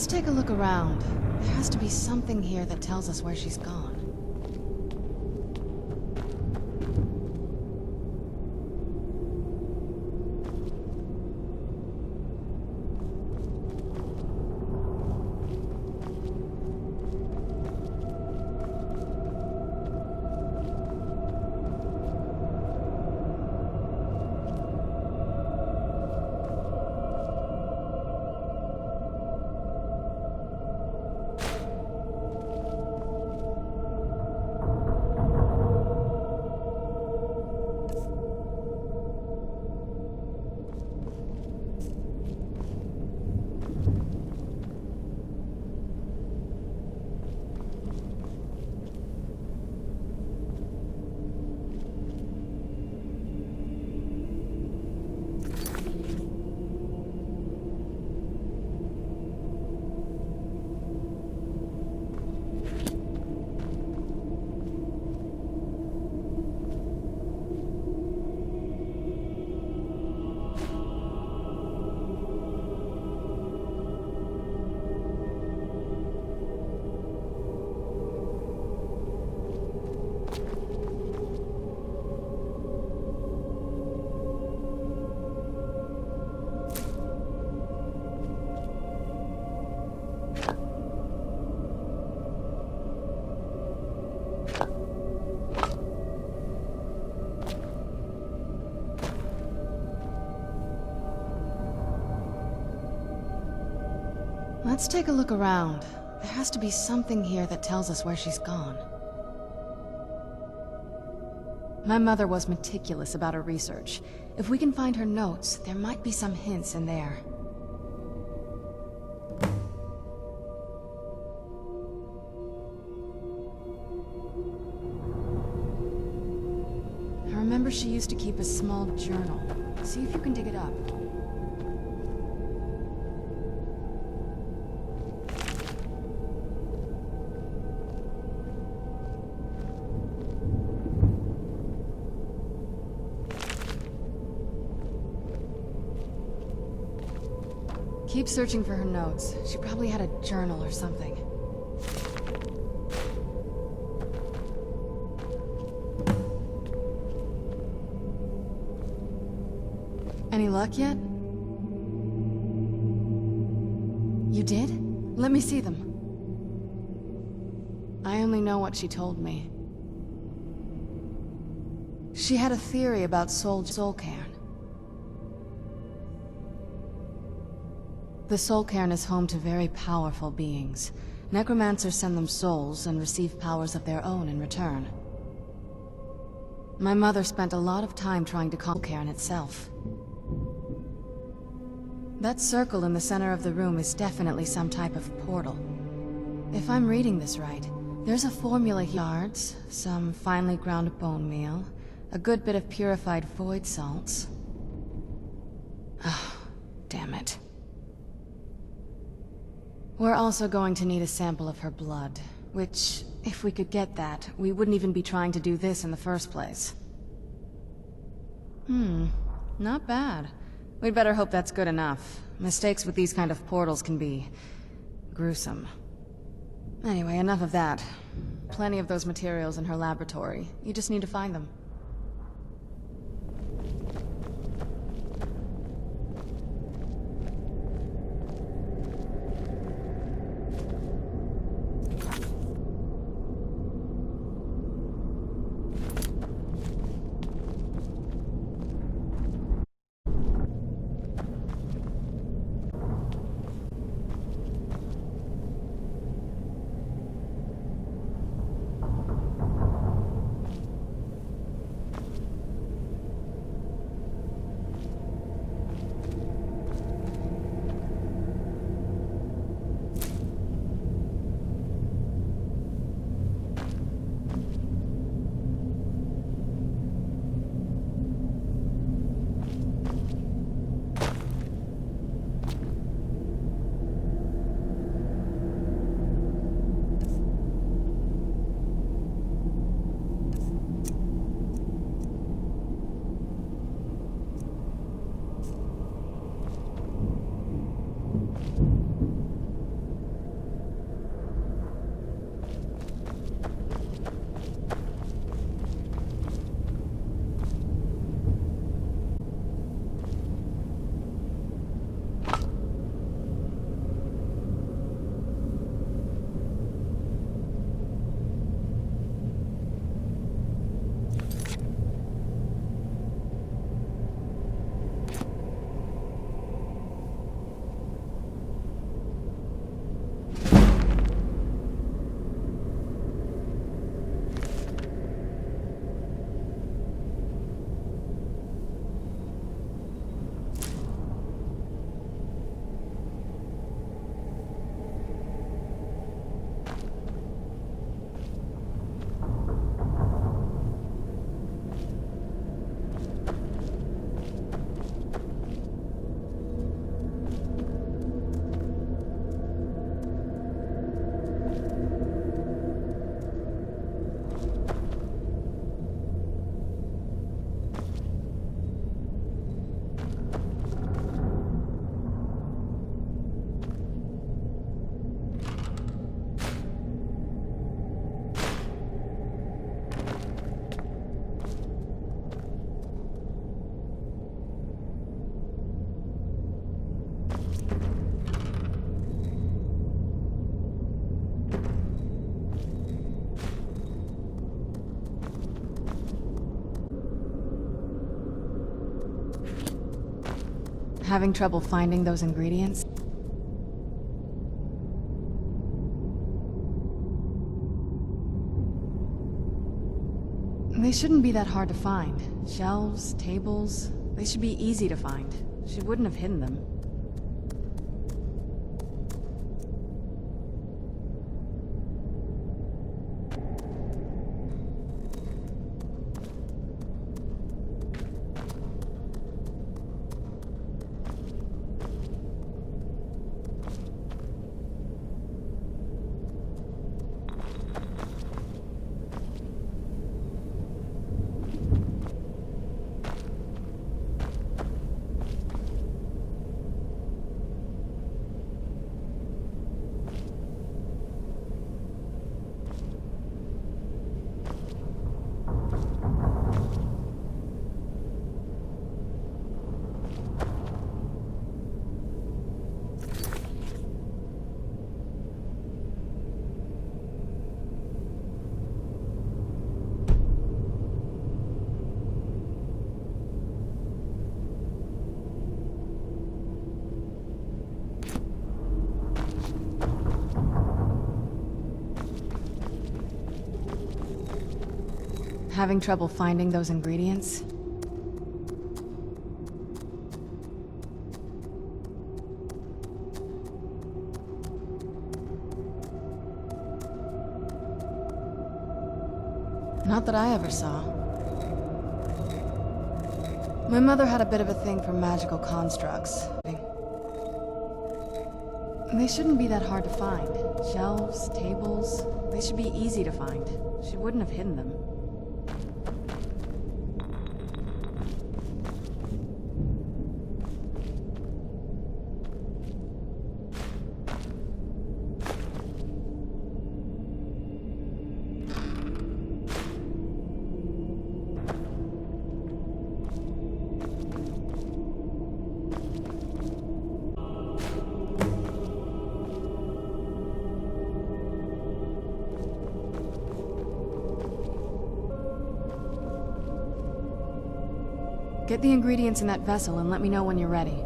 Let's take a look around. There has to be something here that tells us where she's gone. Let's take a look around. There has to be something here that tells us where she's gone. My mother was meticulous about her research. If we can find her notes, there might be some hints in there. I remember she used to keep a small journal. See if you can dig it up. Keep searching for her notes. She probably had a journal or something. Any luck yet? You did? Let me see them. I only know what she told me. She had a theory about soul cairn. The soul cairn is home to very powerful beings. Necromancers send them souls and receive powers of their own in return. My mother spent a lot of time trying to calm cairn itself. That circle in the center of the room is definitely some type of portal. If I'm reading this right, there's a formula here. Yards, some finely ground bone meal, a good bit of purified void salts. Oh, damn it. We're also going to need a sample of her blood, which, if we could get that, we wouldn't even be trying to do this in the first place. Not bad. We'd better hope that's good enough. Mistakes with these kind of portals can be gruesome. Anyway, enough of that. Plenty of those materials in her laboratory. You just need to find them. Having trouble finding those ingredients? They shouldn't be that hard to find. Shelves, tables, they should be easy to find. She wouldn't have hidden them. Having trouble finding those ingredients? Not that I ever saw. My mother had a bit of a thing for magical constructs. They shouldn't be that hard to find. Shelves, tables, they should be easy to find. She wouldn't have hidden them. Get the ingredients in that vessel and let me know when you're ready.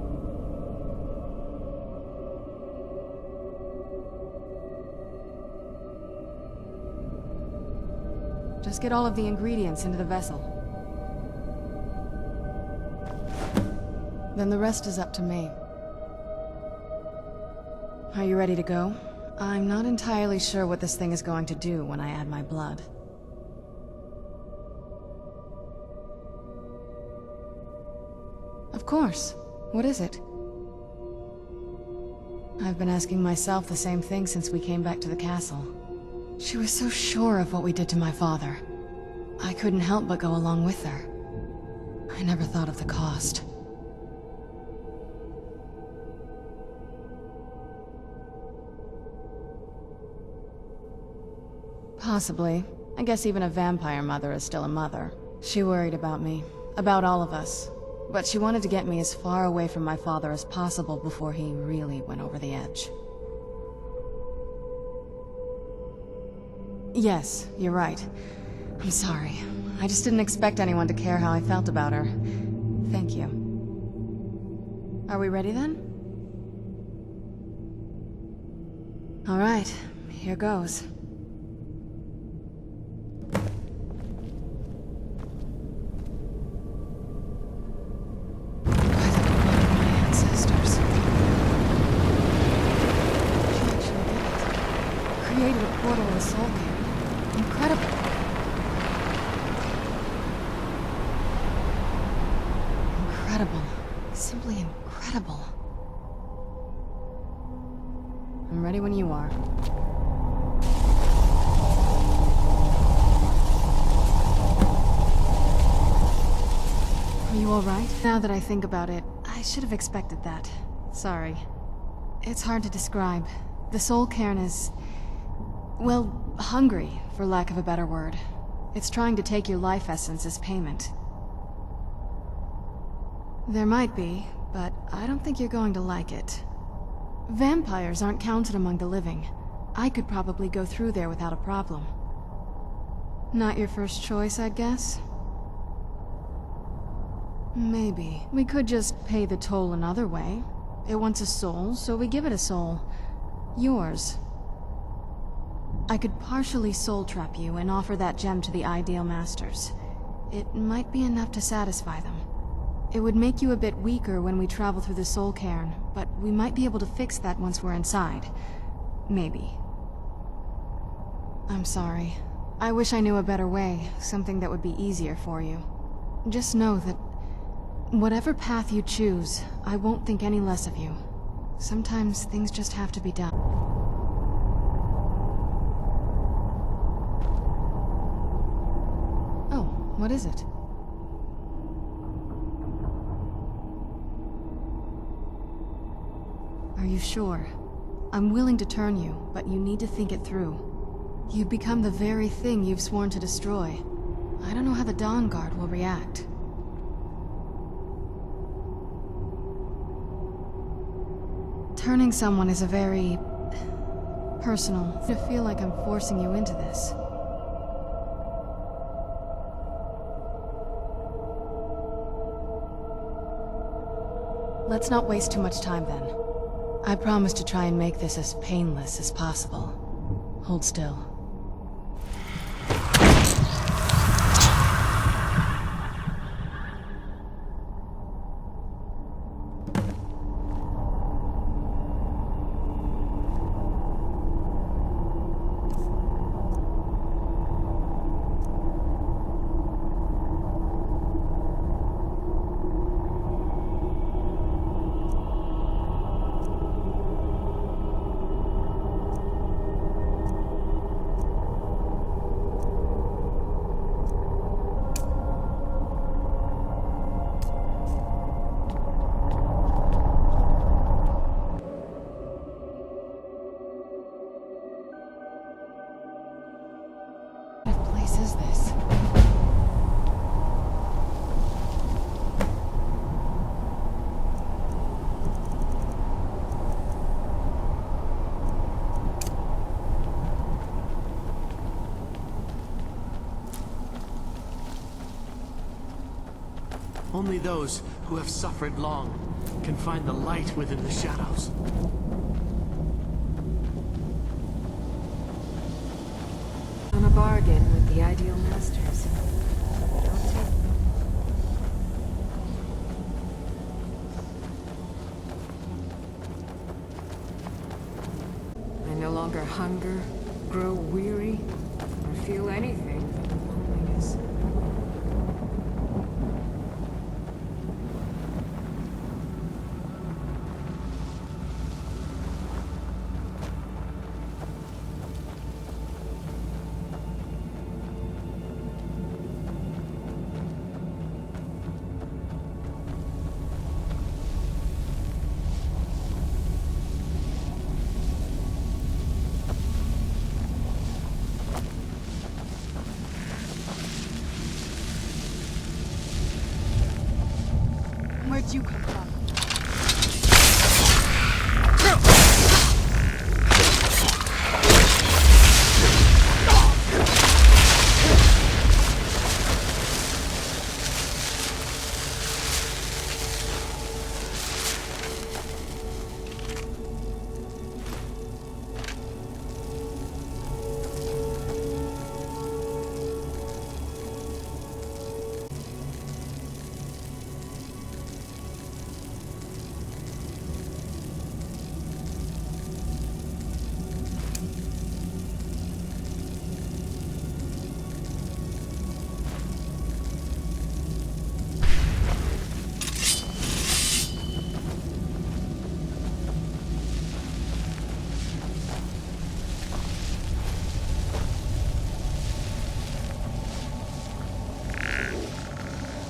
Just get all of the ingredients into the vessel. Then the rest is up to me. Are you ready to go? I'm not entirely sure what this thing is going to do when I add my blood. Of course. What is it? I've been asking myself the same thing since we came back to the castle. She was so sure of what we did to my father. I couldn't help but go along with her. I never thought of the cost. Possibly. I guess even a vampire mother is still a mother. She worried about me, about all of us. But she wanted to get me as far away from my father as possible before he really went over the edge. Yes, you're right. I'm sorry. I just didn't expect anyone to care how I felt about her. Thank you. Are we ready then? All right, here goes. Created a portal in the soul cave. Incredible. Incredible. Simply incredible. I'm ready when you are. Are you all right? Now that I think about it, I should have expected that. Sorry. It's hard to describe. The soul cairn is... well, hungry, for lack of a better word. It's trying to take your life essence as payment. There might be, but I don't think you're going to like it. Vampires aren't counted among the living. I could probably go through there without a problem. Not your first choice, I'd guess? Maybe. We could just pay the toll another way. It wants a soul, so we give it a soul. Yours. I could partially soul trap you and offer that gem to the Ideal Masters. It might be enough to satisfy them. It would make you a bit weaker when we travel through the soul cairn, but we might be able to fix that once we're inside. Maybe. I'm sorry. I wish I knew a better way, something that would be easier for you. Just know that whatever path you choose, I won't think any less of you. Sometimes things just have to be done. Oh, what is it? Are you sure? I'm willing to turn you, but you need to think it through. You've become the very thing you've sworn to destroy. I don't know how the Dawn Guard will react. Turning someone is a very... personal. I feel like I'm forcing you into this. Let's not waste too much time then. I promise to try and make this as painless as possible. Hold still. Is this? Only those who have suffered long can find the light within the shadows. On a bargain with the Ideal Masters. I'll take them. I no longer hunger, grow weary, or feel anything but loneliness. Where'd you come from?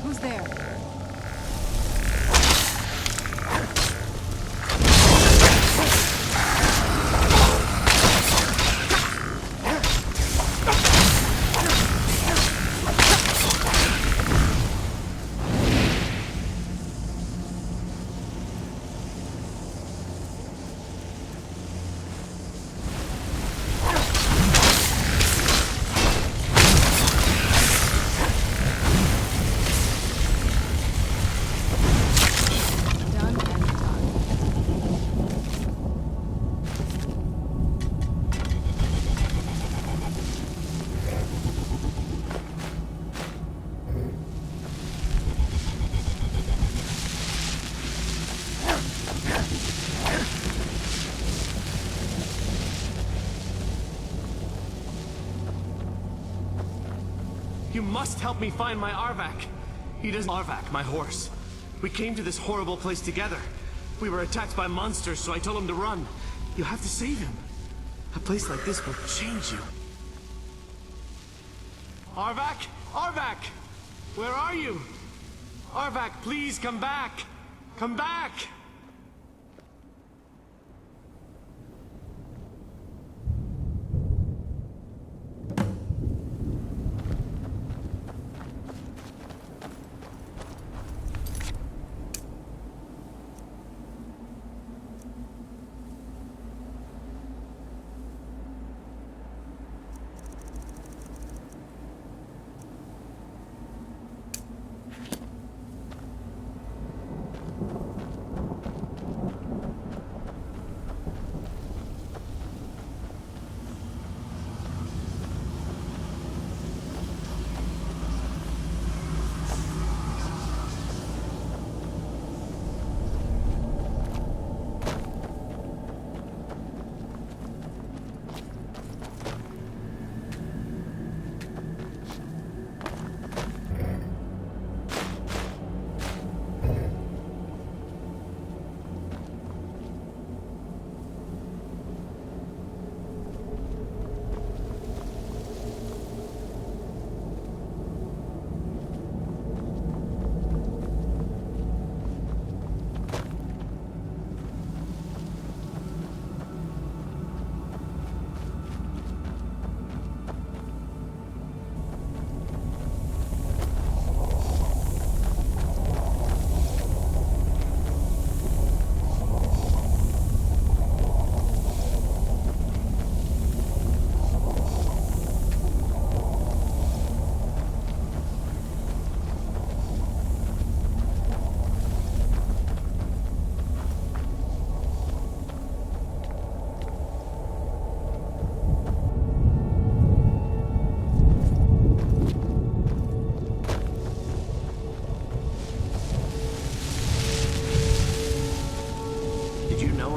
Who's there? must help me find my Arvak. He doesn't... Arvak, my horse. We came to this horrible place together. We were attacked by monsters, so I told him to run. You have to save him. A place like this will change you. Arvak? Arvak! Where are you? Arvak, please come back! Come back!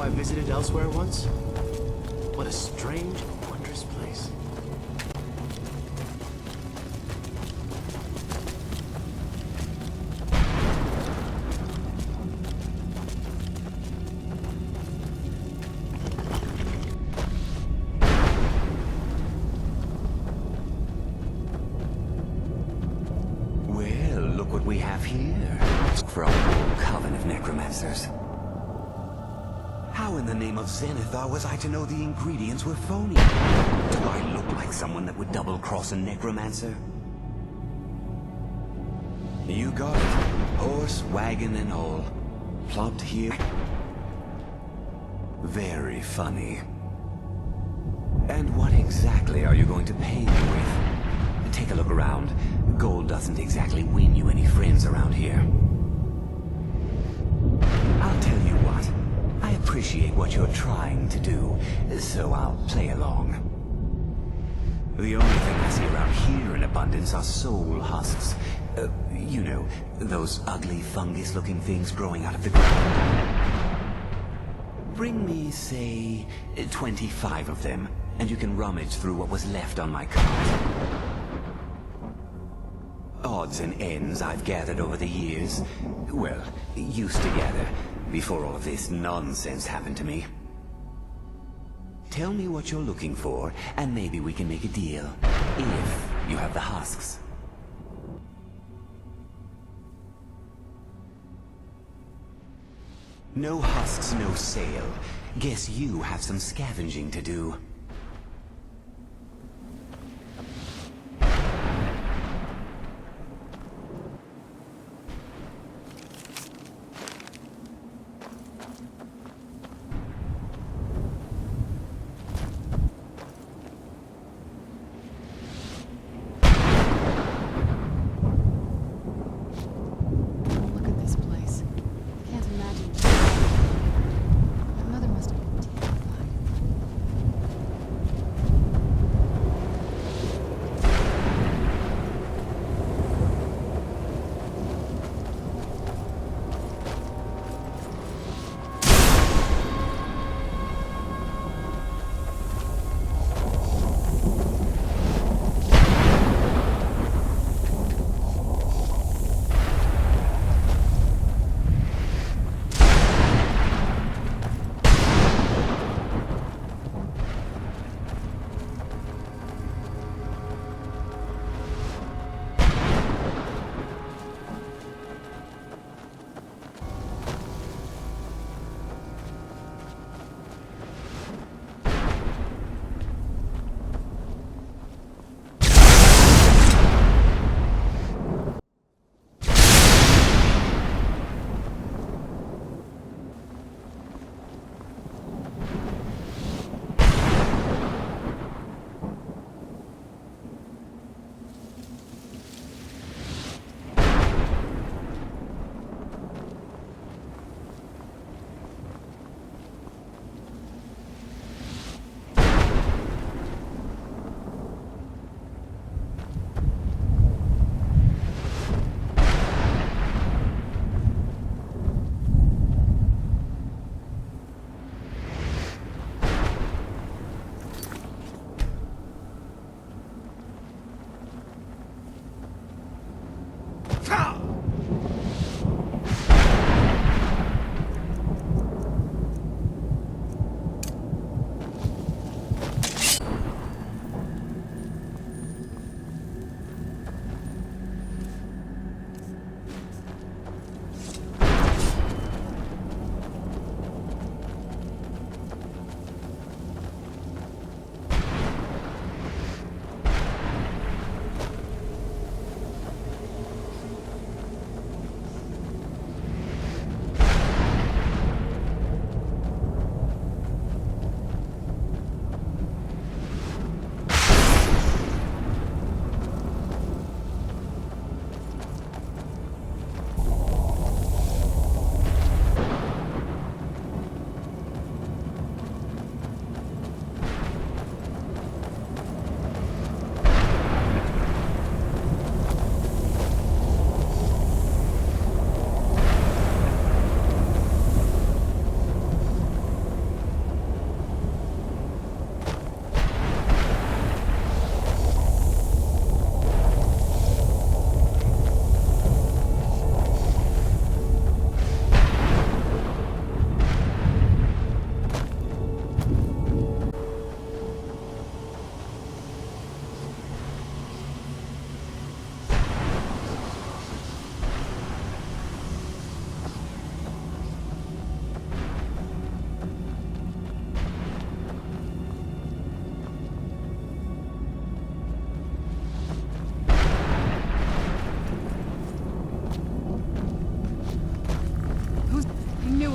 I visited elsewhere once? What a strange and wondrous place. Well, look what we have here. For a whole coven of necromancers. How in the name of Zenithar was I to know the ingredients were phony? Do I look like someone that would double-cross a necromancer? You got it. Horse, wagon, and all. Plopped here. Very funny. And what exactly are you going to pay me with? Take a look around. Gold doesn't exactly win you any friends around here. I'll tell you what. I appreciate what you're trying to do, so I'll play along. The only thing I see around here in abundance are soul husks. You know, those ugly fungus-looking things growing out of the ground. Bring me, say, 25 of them, and you can rummage through what was left on my cart. Odds and ends I've gathered over the years. Well, used to gather, before all of this nonsense happened to me. Tell me what you're looking for, and maybe we can make a deal. If you have the husks. No husks, no sale. Guess you have some scavenging to do.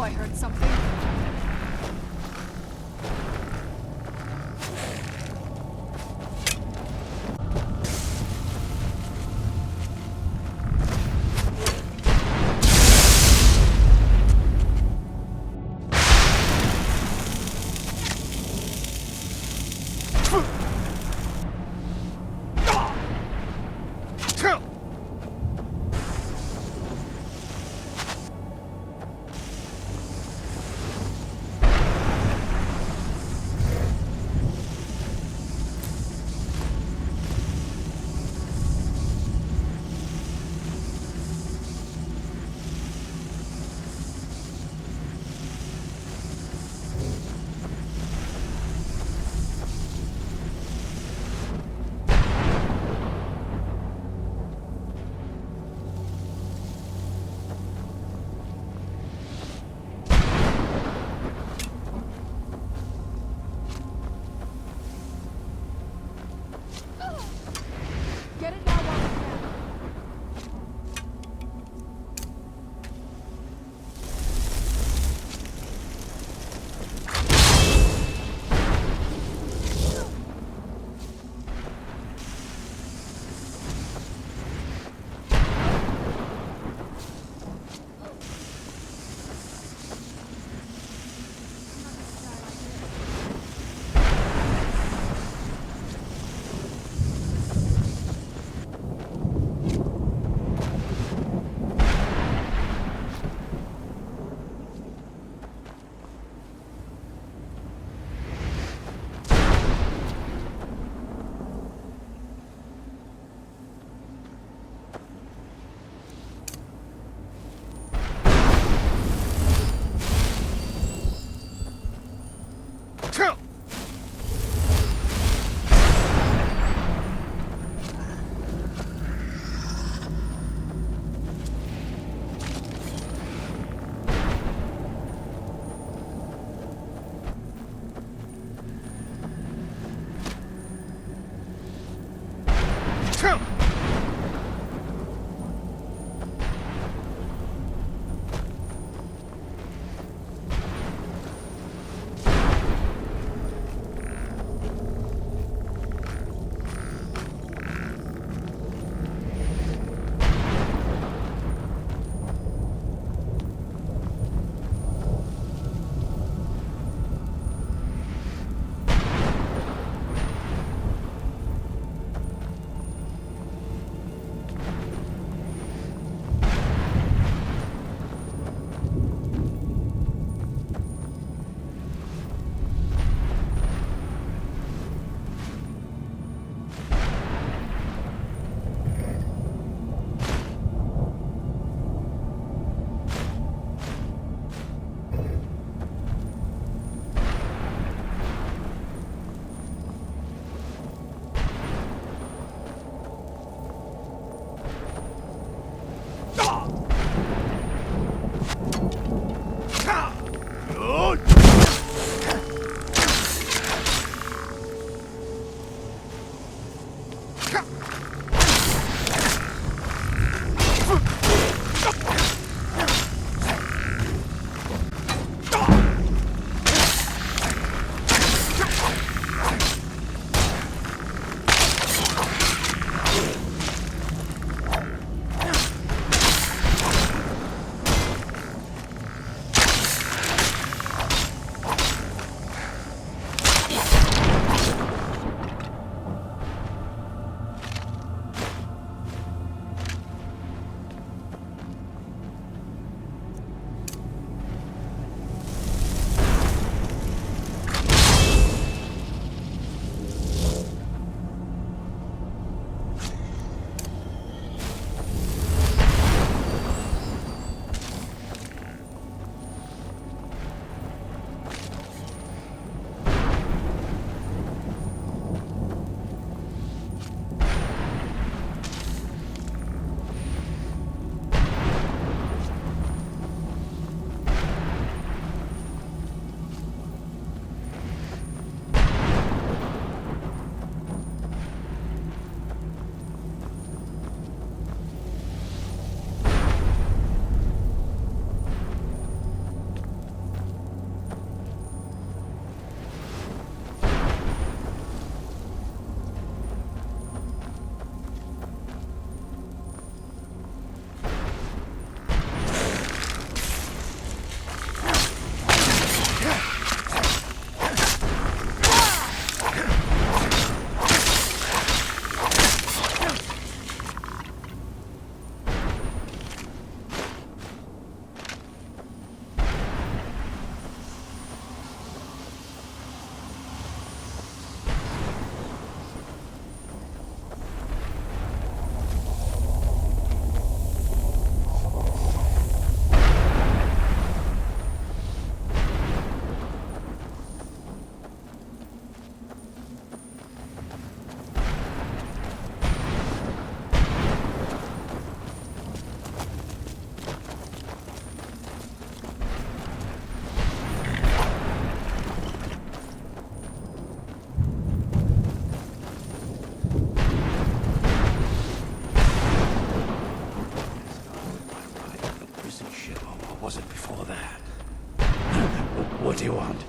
I heard something. innocent shit, or was it before that? What do you want?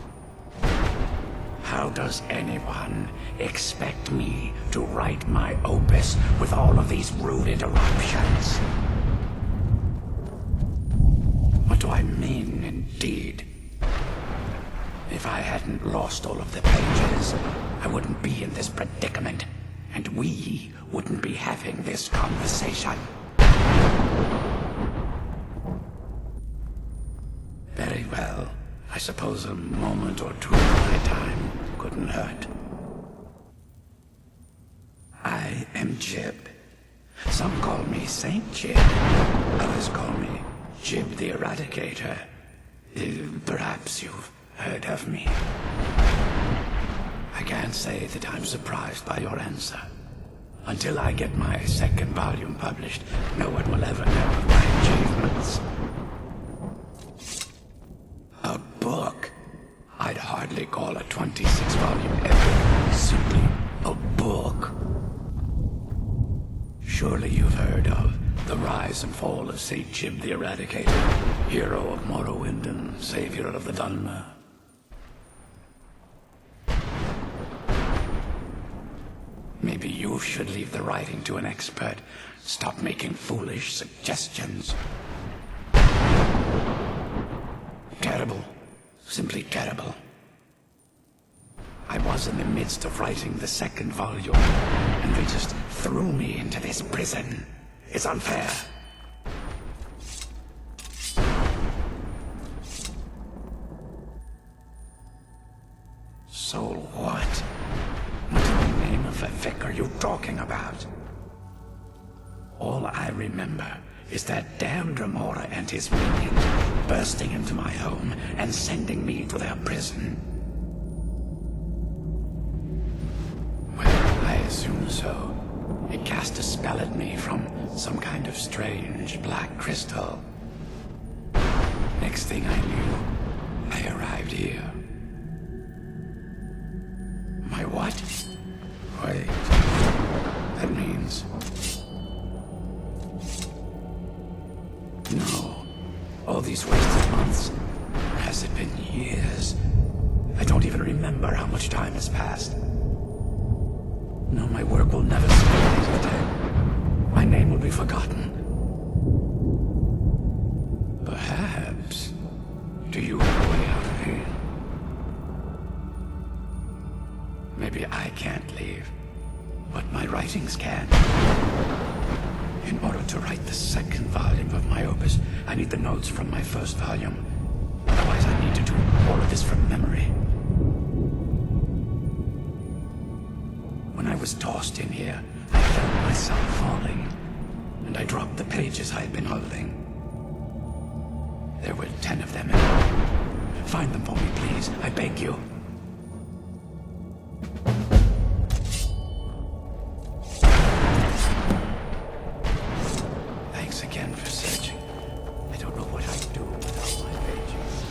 How does anyone expect me to write my opus with all of these rude interruptions? What do I mean, indeed? If I hadn't lost all of the pages, I wouldn't be in this predicament, and we wouldn't be having this conversation. Very well. I suppose a moment or two of my time couldn't hurt. I am Jib. Some call me Saint Jib. Others call me Jib the Eradicator. Perhaps you've heard of me. I can't say that I'm surprised by your answer. Until I get my second volume published, no one will ever know of my achievements. A book? I'd hardly call a 26-volume epic simply a book. Surely you've heard of the rise and fall of Saint Jib the Eradicator, hero of Morrowind and savior of the Dhalma. Maybe you should leave the writing to an expert. Stop making foolish suggestions. Terrible. Simply terrible. I was in the midst of writing the second volume, and they just threw me into this prison. It's unfair. So what? What in the name of a vic are you talking about? All I remember is that damn Dremora and his minions bursting into my home and sending me to their prison. Well, I assume so. It cast a spell at me from some kind of strange black crystal. Next thing I knew, I arrived here. My what? Wait. That means... No. All these wasted months. Or has it been years? I don't even remember how much time has passed. No, my work will never see the light of day. My name will be forgotten. Perhaps. Do you have a way out of here? Maybe I can't leave, but my writings can. In order to write the second volume of my opus, I need the notes from my first volume. Otherwise, I need to do all of this from memory. When I was tossed in here, I felt myself falling, and I dropped the pages I had been holding. There were 10 of them in all. Find them for me, please. I beg you. Thanks again for searching. I don't know what I'd do without my pages.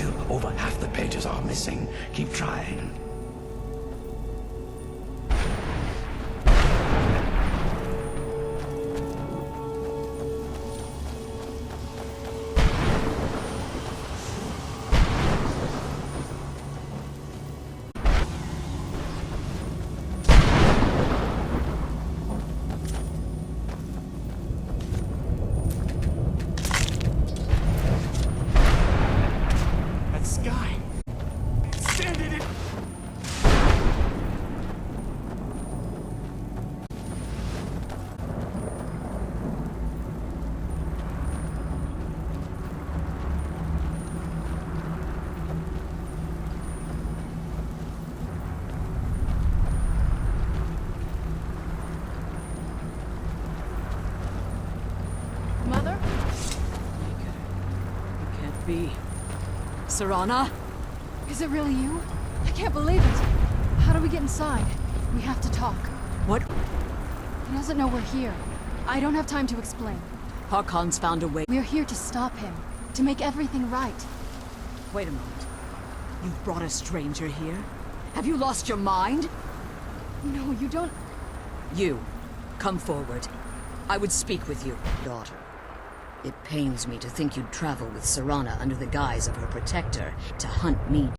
Still, over half the pages are missing. Keep trying. That sky. Stand in it. Mother? Can't be. Serana? Is it really you? I can't believe it. How do we get inside? We have to talk. What? He doesn't know we're here. I don't have time to explain. Harkon's found a way. We're here to stop him. To make everything right. Wait a moment. You've brought a stranger here? Have you lost your mind? No, you don't... You, come forward. I would speak with you, daughter. It pains me to think you'd travel with Serana under the guise of her protector to hunt me.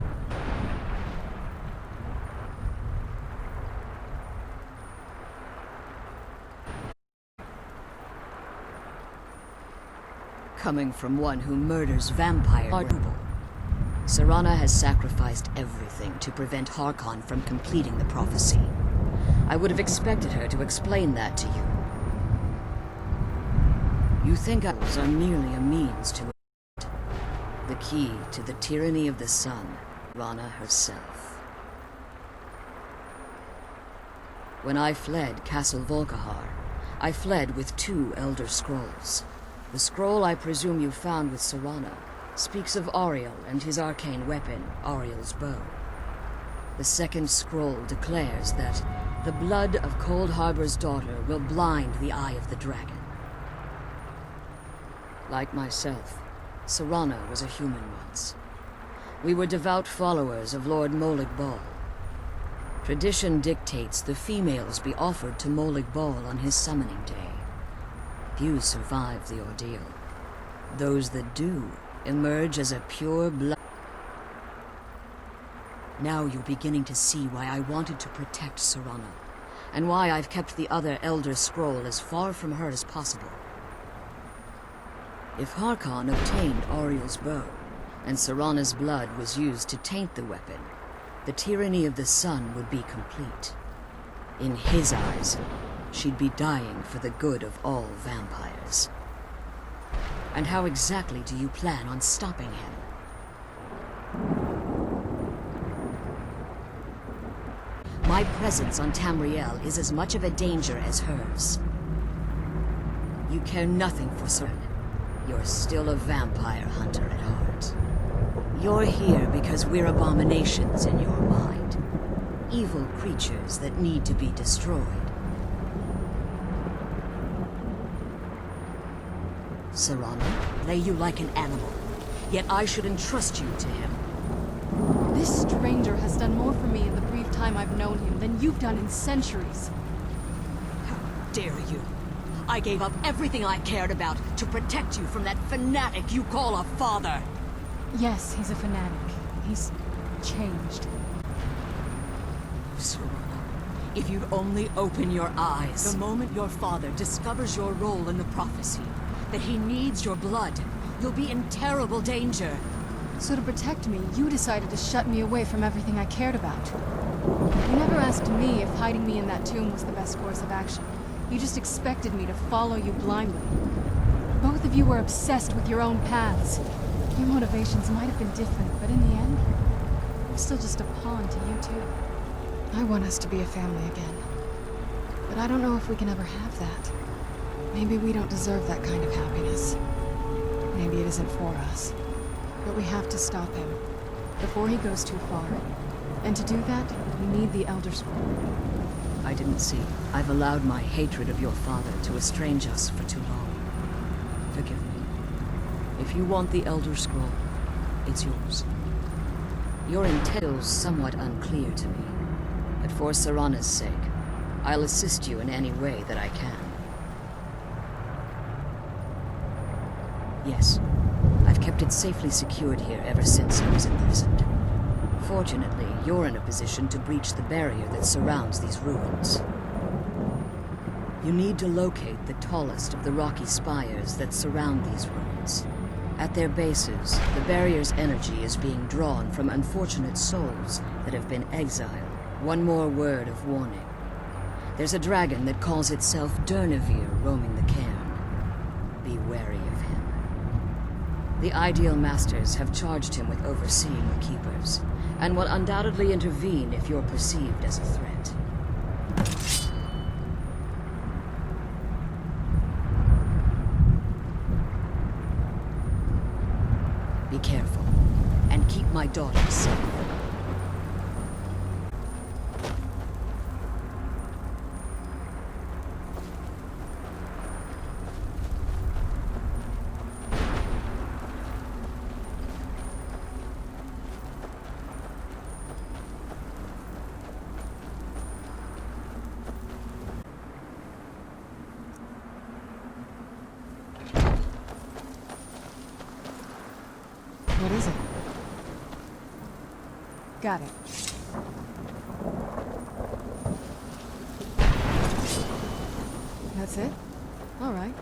Coming from one who murders vampires. Serana has sacrificed everything to prevent Harkon from completing the prophecy. I would have expected her to explain that to you. You think ours are merely a means to it. The key to the tyranny of the sun, Rana herself. When I fled Castle Volkihar, I fled with 2 Elder Scrolls. The scroll I presume you found with Serana speaks of Ariel and his arcane weapon, Ariel's bow. The second scroll declares that the blood of Cold Harbor's daughter will blind the eye of the dragon. Like myself, Serana was a human once. We were devout followers of Lord Molag Bal. Tradition dictates the females be offered to Molag Bal on his summoning day. Few survive the ordeal. Those that do emerge as a pure blood. Now you're beginning to see why I wanted to protect Serana, and why I've kept the other Elder Scroll as far from her as possible. If Harkon obtained Ariel's bow, and Serana's blood was used to taint the weapon, the tyranny of the sun would be complete. In his eyes, she'd be dying for the good of all vampires. And how exactly do you plan on stopping him? My presence on Tamriel is as much of a danger as hers. You care nothing for Serana. You're still a vampire hunter at heart. You're here because we're abominations in your mind. Evil creatures that need to be destroyed. Serana, lay you like an animal, yet I should entrust you to him. This stranger has done more for me in the brief time I've known him than you've done in centuries. How dare you? I gave up everything I cared about to protect you from that fanatic you call a father. Yes, he's a fanatic. He's changed. Serana, if you'd only open your eyes. The moment your father discovers your role in the prophecy, that he needs your blood, you'll be in terrible danger. So to protect me, you decided to shut me away from everything I cared about. You never asked me if hiding me in that tomb was the best course of action. You just expected me to follow you blindly. Both of you were obsessed with your own paths. Your motivations might have been different, but in the end, I'm still just a pawn to you two. I want us to be a family again. But I don't know if we can ever have that. Maybe we don't deserve that kind of happiness. Maybe it isn't for us. But we have to stop him, before he goes too far. And to do that, we need the Elder Scroll. I didn't see. I've allowed my hatred of your father to estrange us for too long. Forgive me. If you want the Elder Scroll, it's yours. Your intent is somewhat unclear to me, but for Serana's sake, I'll assist you in any way that I can. Yes, I've kept it safely secured here ever since I was imprisoned. Fortunately, you're in a position to breach the barrier that surrounds these ruins. You need to locate the tallest of the rocky spires that surround these ruins. At their bases, the barrier's energy is being drawn from unfortunate souls that have been exiled. One more word of warning. There's a dragon that calls itself Durnevere roaming the cairn. Be wary of him. The Ideal Masters have charged him with overseeing the Keepers, and will undoubtedly intervene if you're perceived as a threat. Be careful, and keep my daughter safe. What is it? Got it. That's it? All right.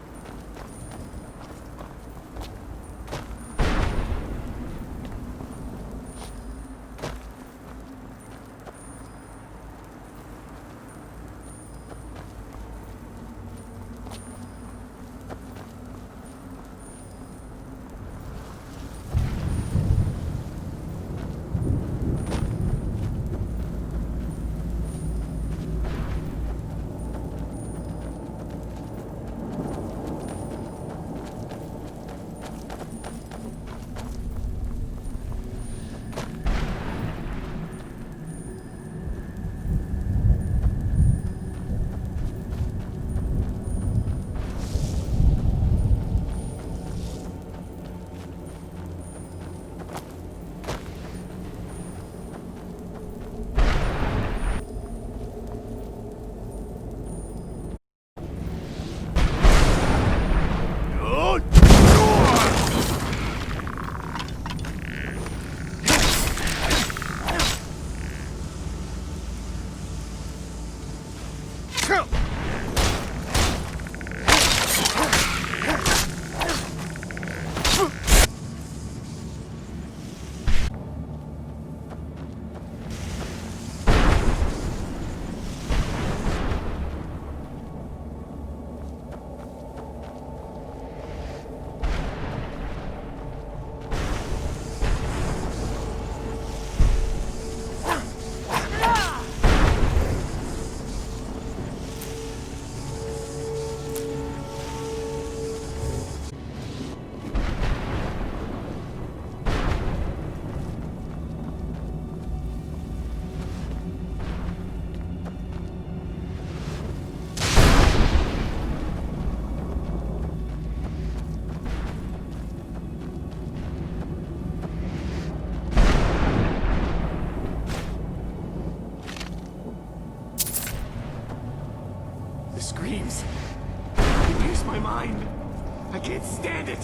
The screams. It pierced my mind. I can't stand it.